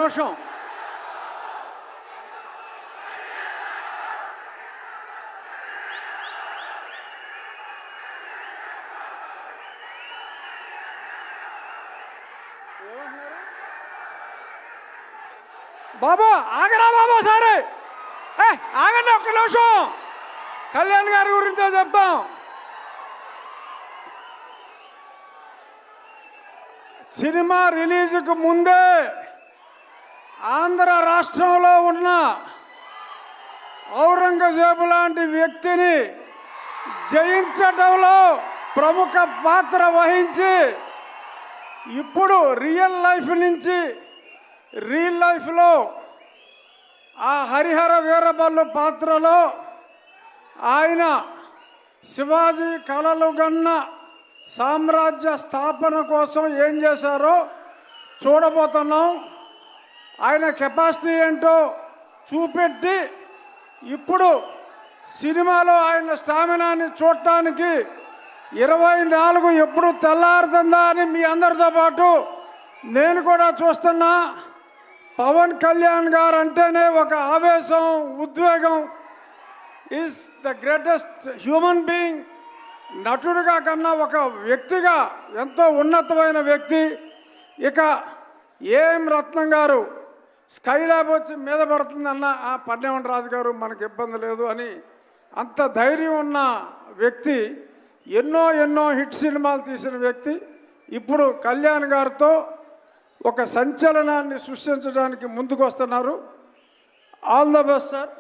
సంతోషం. బాబు ఆగరా బాబు సరే ఆగండి ఒక్క నిమిషం. కళ్యాణ్ గారి గురించో చెప్తాం. సినిమా రిలీజ్కు ముందే ఆంధ్ర రాష్ట్రంలో ఉన్న ఔరంగజేబు లాంటి వ్యక్తిని జయించడంలో ప్రముఖ పాత్ర వహించి ఇప్పుడు రియల్ లైఫ్లో ఆ హరిహర వీరబల్లు పాత్రలో ఆయన శివాజీ కలలు గన్న సామ్రాజ్య స్థాపన కోసం ఏం చేశారో చూడబోతున్నాం. ఆయన కెపాసిటీ ఏంటో చూపెట్టి ఇప్పుడు సినిమాలో ఆయన స్టామినాని చూడటానికి 24 ఎప్పుడు తెల్లారుతుందా అని మీ అందరితో పాటు నేను కూడా చూస్తున్నా. పవన్ కళ్యాణ్ గారు అంటేనే ఒక ఆవేశం, ఉద్వేగం. Is the greatest human being. నటుడిగా కన్నా ఒక వ్యక్తిగా ఎంతో ఉన్నతమైన వ్యక్తి. ఇక ఏం రత్నం గారు స్కైలాబ్ వచ్చి మీద పడుతుందన్న ఆ పన్నెవన్ రాజు గారు మనకు ఇబ్బంది లేదు అని అంత ధైర్యం ఉన్న వ్యక్తి. ఎన్నో హిట్ సినిమాలు తీసిన వ్యక్తి. ఇప్పుడు కళ్యాణ్ గారితో ఒక సంచలనాన్ని సృష్టించడానికి ముందుకు వస్తున్నారు. All the best sir.